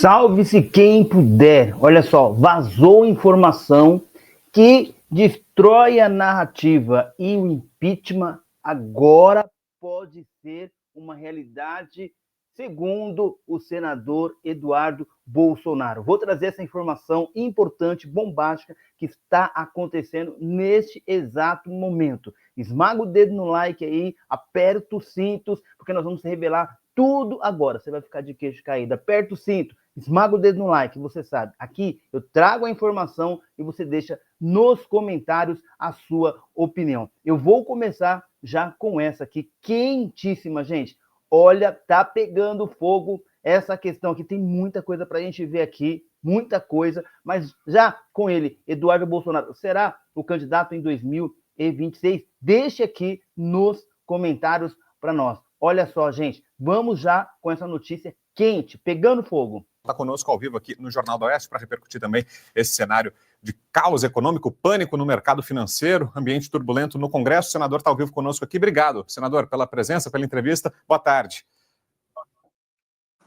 Salve-se quem puder. Olha só, vazou informação que destrói a narrativa e o impeachment agora pode ser uma realidade, segundo o senador Eduardo Bolsonaro. Vou trazer essa informação importante, bombástica, que está acontecendo neste exato momento. Esmaga o dedo no like aí, aperta os cintos, porque nós vamos revelar tudo agora. Você vai ficar de queixo caído. Aperta o cinto, esmaga o dedo no like, você sabe. Aqui eu trago a informação e você deixa nos comentários a sua opinião. Eu vou começar já com essa aqui, quentíssima, gente. Olha, tá pegando fogo essa questão aqui. Tem muita coisa para a gente ver aqui, muita coisa. Mas já com ele, Eduardo Bolsonaro, será o candidato em 2026? Deixe aqui nos comentários para nós. Olha só, gente, vamos já com essa notícia quente, pegando fogo. Está conosco ao vivo aqui no Jornal do Oeste para repercutir também esse cenário de caos econômico, pânico no mercado financeiro, ambiente turbulento no Congresso. O senador está ao vivo conosco aqui. Obrigado, senador, pela presença, pela entrevista. Boa tarde.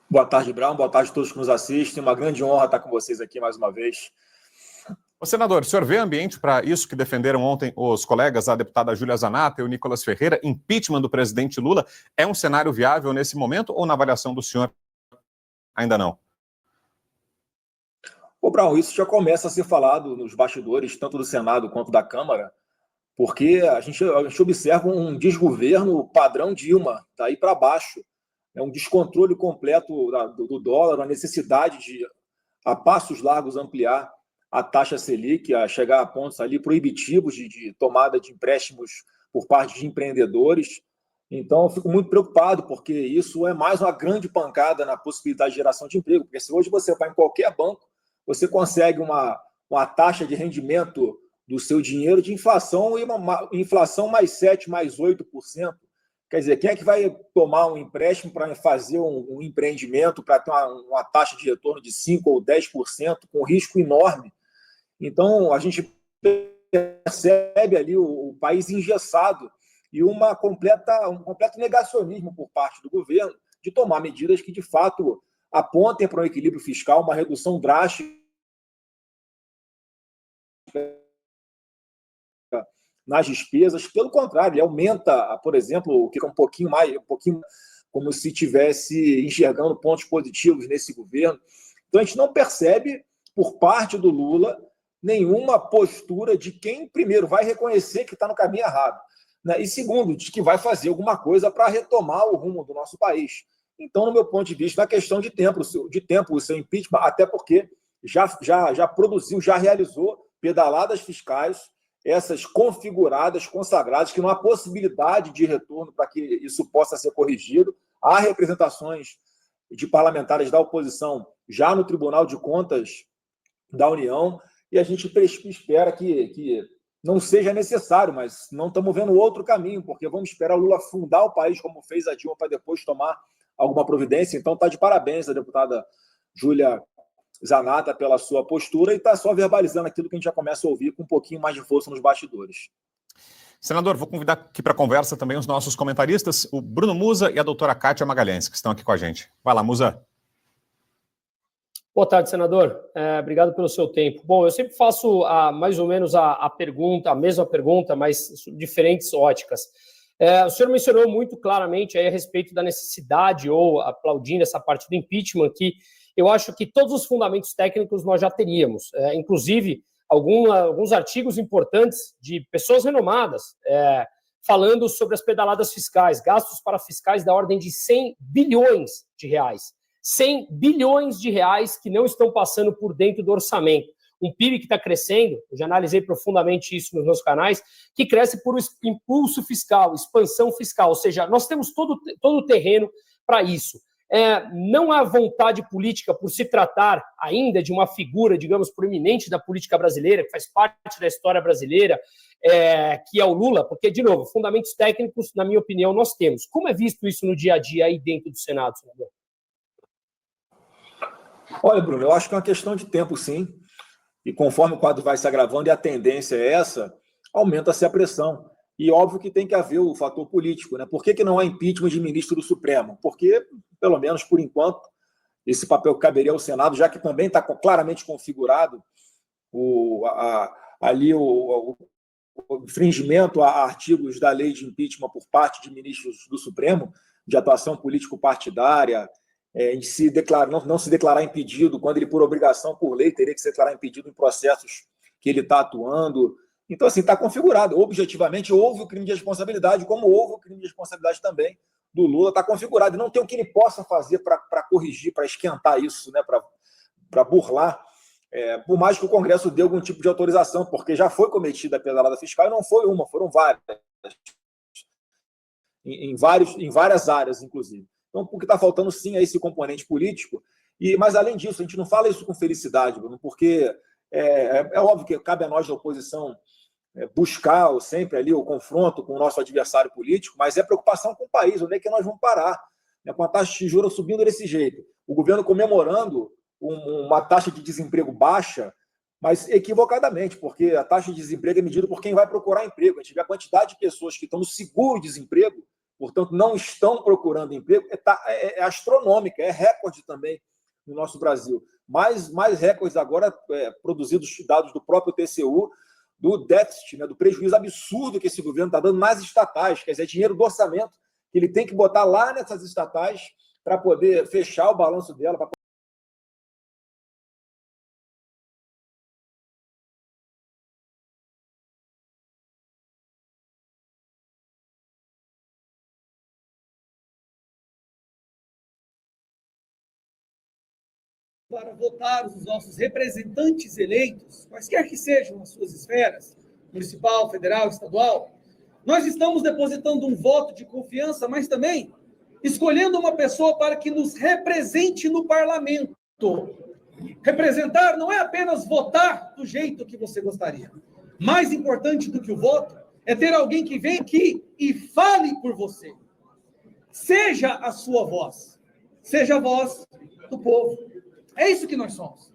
Boa tarde, Brown. Boa tarde a todos que nos assistem. Uma grande honra estar com vocês aqui mais uma vez. Ô, senador, o senhor vê ambiente para isso que defenderam ontem os colegas, a deputada Júlia Zanata e o Nicolas Ferreira, impeachment do presidente Lula? É um cenário viável nesse momento ou, na avaliação do senhor, ainda não? Ô, Brown, isso já começa a ser falado nos bastidores, tanto do Senado quanto da Câmara, porque a gente observa um desgoverno padrão Dilma, daí para baixo. É um descontrole completo do dólar, a necessidade de, a passos largos, ampliar a taxa Selic, a chegar a pontos ali proibitivos de tomada de empréstimos por parte de empreendedores. Então, eu fico muito preocupado, porque isso é mais uma grande pancada na possibilidade de geração de emprego, porque se hoje você vai em qualquer banco, você consegue uma taxa de rendimento do seu dinheiro de inflação, e uma inflação mais 7%, mais 8%. Quer dizer, quem é que vai tomar um empréstimo para fazer um empreendimento, para ter uma taxa de retorno de 5% ou 10%, com risco enorme? Então, a gente percebe ali o país engessado e um completo negacionismo por parte do governo de tomar medidas que, de fato, apontem para um equilíbrio fiscal, uma redução drástica nas despesas. Pelo contrário, ele aumenta, por exemplo, o que é um pouquinho como se estivesse enxergando pontos positivos nesse governo. Então, a gente não percebe, por parte do Lula, nenhuma postura de quem, primeiro, vai reconhecer que está no caminho errado, né? E, segundo, de que vai fazer alguma coisa para retomar o rumo do nosso país. Então, no meu ponto de vista, é uma questão de tempo o seu impeachment, até porque já produziu, já realizou pedaladas fiscais, essas configuradas, consagradas, que não há possibilidade de retorno para que isso possa ser corrigido. Há representações de parlamentares da oposição já no Tribunal de Contas da União, e a gente espera que não seja necessário, mas não estamos vendo outro caminho, porque vamos esperar o Lula afundar o país, como fez a Dilma, para depois tomar alguma providência. Então, está de parabéns a deputada Júlia Zanata pela sua postura e está só verbalizando aquilo que a gente já começa a ouvir com um pouquinho mais de força nos bastidores. Senador, vou convidar aqui para a conversa também os nossos comentaristas, o Bruno Musa e a doutora Kátia Magalhães, que estão aqui com a gente. Vai lá, Musa. Boa tarde, senador. Obrigado pelo seu tempo. Bom, eu sempre faço mais ou menos a mesma pergunta, mas diferentes óticas. O senhor mencionou muito claramente aí a respeito da necessidade, ou aplaudindo essa parte do impeachment, que eu acho que todos os fundamentos técnicos nós já teríamos. Inclusive, alguns artigos importantes de pessoas renomadas falando sobre as pedaladas fiscais, gastos para fiscais da ordem de 100 bilhões de reais. 100 bilhões de reais que não estão passando por dentro do orçamento. Um PIB que está crescendo, eu já analisei profundamente isso nos meus canais, que cresce por impulso fiscal, expansão fiscal, ou seja, nós temos todo o terreno para isso. Não há vontade política por se tratar ainda de uma figura, digamos, proeminente da política brasileira, que faz parte da história brasileira, que é o Lula, porque, de novo, fundamentos técnicos, na minha opinião, nós temos. Como é visto isso no dia a dia aí dentro do Senado, senador? Olha, Bruno, eu acho que é uma questão de tempo, sim. E conforme o quadro vai se agravando e a tendência é essa, aumenta-se a pressão. E óbvio que tem que haver o fator político, né? Por que não há impeachment de ministro do Supremo? Porque, pelo menos por enquanto, esse papel que caberia ao Senado, já que também está claramente configurado ali o infringimento a artigos da lei de impeachment por parte de ministros do Supremo, de atuação político-partidária, em não se declarar impedido, quando ele, por obrigação, por lei, teria que se declarar impedido em processos que ele está atuando. Então, assim, está configurado. Objetivamente, houve o crime de responsabilidade, como houve o crime de responsabilidade também do Lula, está configurado. E não tem o que ele possa fazer para corrigir, para esquentar isso, né, para burlar, por mais que o Congresso dê algum tipo de autorização, porque já foi cometida a pedalada fiscal, e não foi uma, foram várias. Em várias áreas, inclusive. Então, o que está faltando, sim, é esse componente político. Mas, além disso, a gente não fala isso com felicidade, Bruno, porque é óbvio que cabe a nós da oposição buscar sempre ali o confronto com o nosso adversário político, mas é preocupação com o país, onde é que nós vamos parar? Com a taxa de juros subindo desse jeito, o governo comemorando uma taxa de desemprego baixa, mas equivocadamente, porque a taxa de desemprego é medida por quem vai procurar emprego. A gente vê a quantidade de pessoas que estão no seguro-desemprego, portanto, não estão procurando emprego, é astronômica, é recorde também no nosso Brasil. Mais recordes agora produzidos, dados do próprio TCU, do déficit, né, do prejuízo absurdo que esse governo está dando nas estatais, quer dizer, dinheiro do orçamento que ele tem que botar lá nessas estatais para poder fechar o balanço dela, para votar os nossos representantes eleitos, quaisquer que sejam as suas esferas, municipal, federal, estadual, nós estamos depositando um voto de confiança, mas também escolhendo uma pessoa para que nos represente no parlamento. Representar não é apenas votar do jeito que você gostaria. Mais importante do que o voto é ter alguém que vem aqui e fale por você. Seja a sua voz, seja a voz do povo. É isso que nós somos.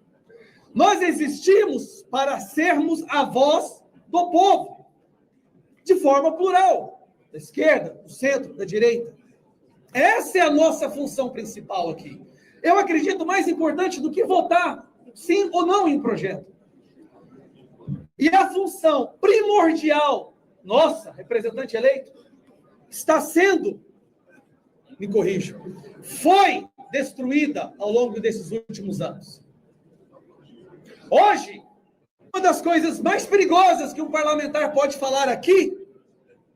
Nós existimos para sermos a voz do povo, de forma plural, da esquerda, do centro, da direita. Essa é a nossa função principal aqui. Eu acredito mais importante do que votar sim ou não em um projeto. E a função primordial nossa, representante eleito, está sendo, me corrijo, foi destruída ao longo desses últimos anos. Hoje, uma das coisas mais perigosas que um parlamentar pode falar aqui,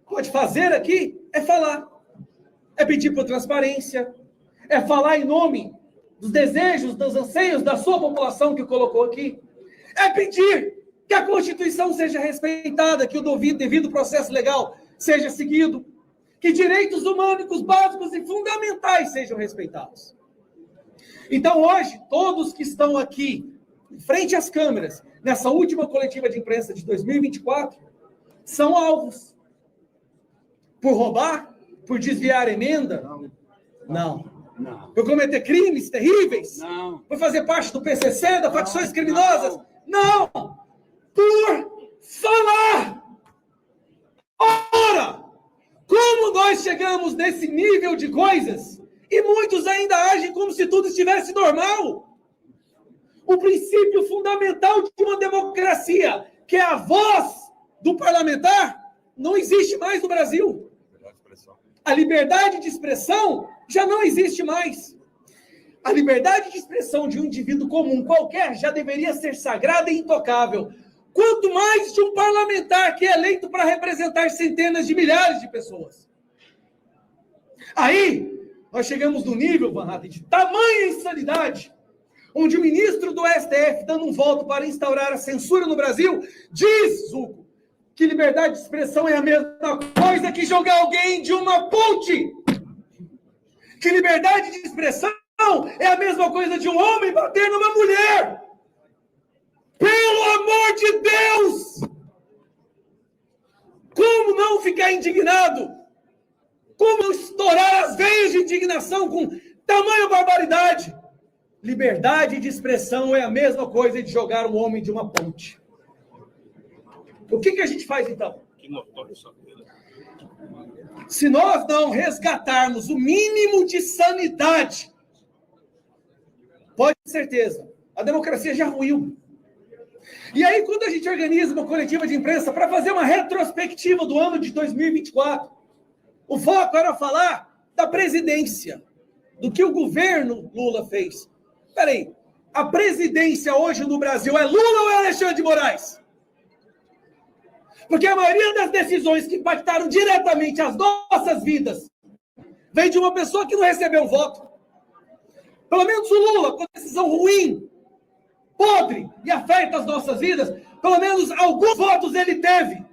pode fazer aqui, é falar. É pedir por transparência, é falar em nome dos desejos, dos anseios da sua população que colocou aqui. É pedir que a Constituição seja respeitada, que o devido processo legal seja seguido, que direitos humanos básicos e fundamentais sejam respeitados. Então, hoje, todos que estão aqui, em frente às câmeras, nessa última coletiva de imprensa de 2024, são alvos. Por roubar? Por desviar emenda? Não. Por cometer crimes terríveis? Não. Por fazer parte do PCC, das facções criminosas? Não. Por falar! Ora, como nós chegamos nesse nível de coisas e muitos ainda agem como se tudo estivesse normal? O princípio fundamental de uma democracia, que é a voz do parlamentar, não existe mais no Brasil. A liberdade de expressão já não existe mais. A liberdade de expressão de um indivíduo comum qualquer já deveria ser sagrada e intocável. Quanto mais de um parlamentar que é eleito para representar centenas de milhares de pessoas. Aí, nós chegamos no nível, Van Hatten, de tamanha insanidade, onde o ministro do STF, dando um voto para instaurar a censura no Brasil, diz, Zucco, que liberdade de expressão é a mesma coisa que jogar alguém de uma ponte. Que liberdade de expressão é a mesma coisa de um homem bater numa mulher. Pelo amor de Deus! Como não ficar indignado? Como estourar as veias de indignação com tamanha barbaridade? Liberdade de expressão é a mesma coisa de jogar um homem de uma ponte. O que a gente faz, então? Se nós não resgatarmos o mínimo de sanidade, pode ter certeza, a democracia já ruiu. E aí, quando a gente organiza uma coletiva de imprensa para fazer uma retrospectiva do ano de 2024, o foco era falar da presidência, do que o governo Lula fez. Peraí, a presidência hoje no Brasil é Lula ou é Alexandre de Moraes? Porque a maioria das decisões que impactaram diretamente as nossas vidas vem de uma pessoa que não recebeu um voto. Pelo menos o Lula, com decisão ruim, podre e afeta as nossas vidas, pelo menos alguns votos ele teve.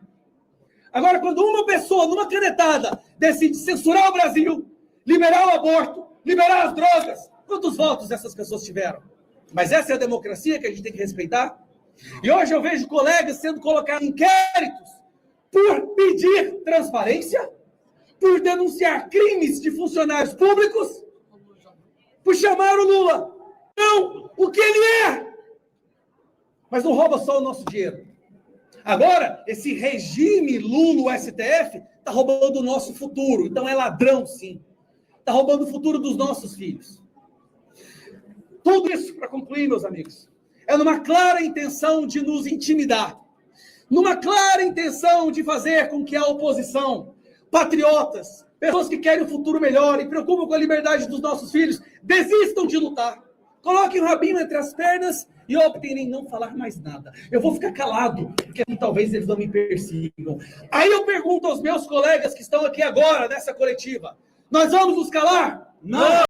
Agora, quando uma pessoa, numa canetada, decide censurar o Brasil, liberar o aborto, liberar as drogas, quantos votos essas pessoas tiveram? Mas essa é a democracia que a gente tem que respeitar? E hoje eu vejo colegas sendo colocados em inquéritos por pedir transparência, por denunciar crimes de funcionários públicos, por chamar o Lula. Não, o que ele é. Mas não rouba só o nosso dinheiro. Agora, esse regime Lula, o STF, está roubando o nosso futuro. Então é ladrão, sim. Está roubando o futuro dos nossos filhos. Tudo isso, para concluir, meus amigos, é numa clara intenção de nos intimidar, numa clara intenção de fazer com que a oposição, patriotas, pessoas que querem um futuro melhor e preocupam com a liberdade dos nossos filhos, desistam de lutar. Coloquem o rabinho entre as pernas e optem em não falar mais nada. Eu vou ficar calado, porque talvez eles não me persigam. Aí eu pergunto aos meus colegas que estão aqui agora, nessa coletiva, nós vamos nos calar? Não!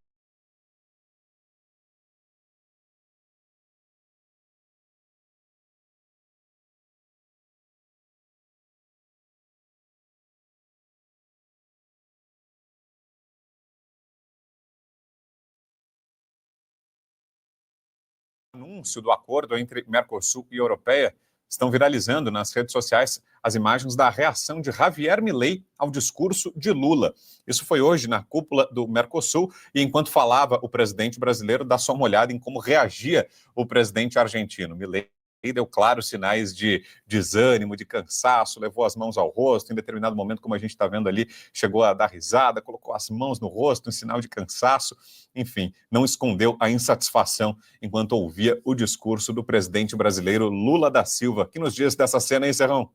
Anúncio do acordo entre Mercosul e Europeia, estão viralizando nas redes sociais as imagens da reação de Javier Milei ao discurso de Lula. Isso foi hoje na cúpula do Mercosul, e enquanto falava, o presidente brasileiro dá só uma olhada em como reagia o presidente argentino. Milei deu claros sinais de desânimo, de cansaço, levou as mãos ao rosto, em determinado momento, como a gente está vendo ali, chegou a dar risada, colocou as mãos no rosto, em sinal de cansaço, enfim, não escondeu a insatisfação enquanto ouvia o discurso do presidente brasileiro Lula da Silva. Que nos dias dessa cena, hein, Serrão?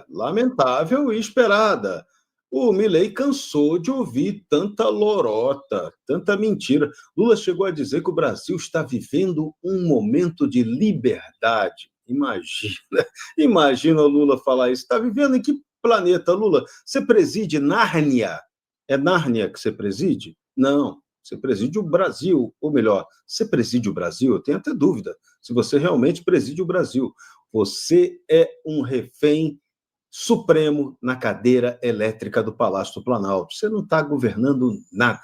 Lamentável e esperada. O Milei cansou de ouvir tanta lorota, tanta mentira. Lula chegou a dizer que o Brasil está vivendo um momento de liberdade. Imagina o Lula falar isso. Está vivendo em que planeta, Lula? Você preside Nárnia? É Nárnia que você preside? Não, você preside o Brasil. Ou melhor, você preside o Brasil? Eu tenho até dúvida se você realmente preside o Brasil. Você é um refém supremo na cadeira elétrica do Palácio do Planalto. Você não está governando nada.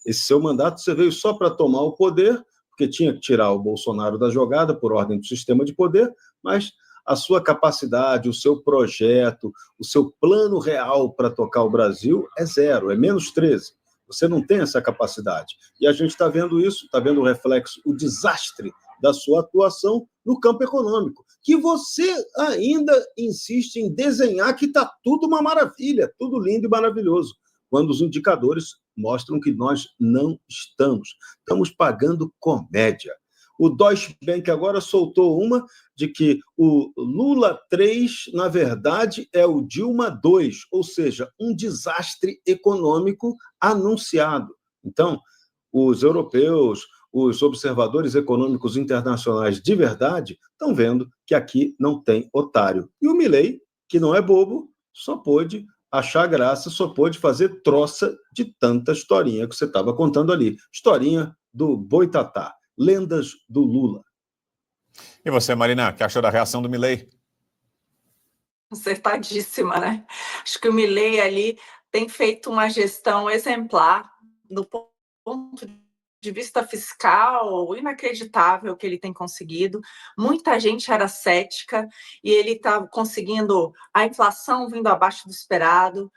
Esse seu mandato você veio só para tomar o poder, porque tinha que tirar o Bolsonaro da jogada por ordem do sistema de poder, mas a sua capacidade, o seu projeto, o seu plano real para tocar o Brasil é zero, é menos 13. Você não tem essa capacidade. E a gente está vendo isso, está vendo o reflexo, o desastre da sua atuação no campo econômico, que você ainda insiste em desenhar que está tudo uma maravilha, tudo lindo e maravilhoso, quando os indicadores mostram que nós não estamos. Estamos pagando comédia. O Deutsche Bank agora soltou uma de que o Lula 3, na verdade, é o Dilma 2, ou seja, um desastre econômico anunciado. Então, os europeus, os observadores econômicos internacionais de verdade estão vendo que aqui não tem otário. E o Milei, que não é bobo, só pôde achar graça, só pôde fazer troça de tanta historinha que você estava contando ali. Historinha do Boitatá, lendas do Lula. E você, Marina, o que achou da reação do Milei? Acertadíssima, né? Acho que o Milei ali tem feito uma gestão exemplar do ponto de vista fiscal, inacreditável que ele tem conseguido. Muita gente era cética e ele está conseguindo a inflação vindo abaixo do esperado,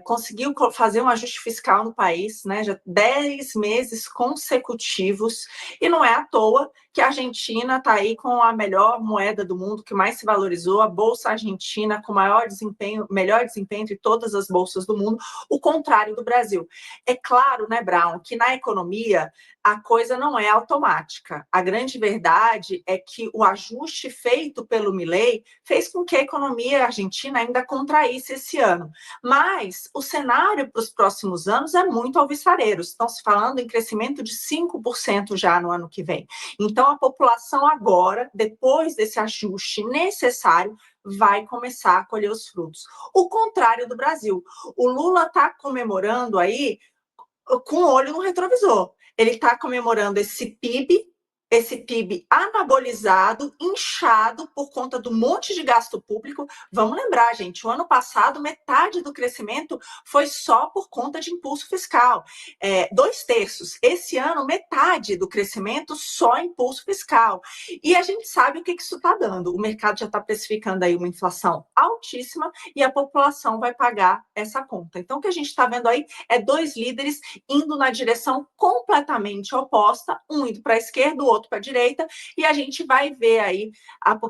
conseguiu fazer um ajuste fiscal no país, né, já 10 meses consecutivos, e não é à toa que a Argentina está aí com a melhor moeda do mundo, que mais se valorizou, a Bolsa Argentina com maior desempenho, melhor desempenho entre todas as bolsas do mundo, o contrário do Brasil. É claro, né, Brown, que na economia a coisa não é automática. A grande verdade é que o ajuste feito pelo Milei fez com que a economia argentina ainda contraísse esse ano. Mas o cenário para os próximos anos é muito alvissareiro. Estão se falando em crescimento de 5% já no ano que vem. Então, a população agora, depois desse ajuste necessário, vai começar a colher os frutos. O contrário do Brasil. O Lula está comemorando aí com o olho no retrovisor. Ele está comemorando esse PIB anabolizado, inchado por conta do monte de gasto público. Vamos lembrar, gente, o ano passado, metade do crescimento foi só por conta de impulso fiscal. 2/3. Esse ano, metade do crescimento só impulso fiscal. E a gente sabe o que isso está dando. O mercado já está precificando aí uma inflação altíssima e a população vai pagar essa conta. Então, o que a gente está vendo aí é 2 líderes indo na direção completamente oposta, um indo para a esquerda, o outro para a direita, e a gente vai ver aí a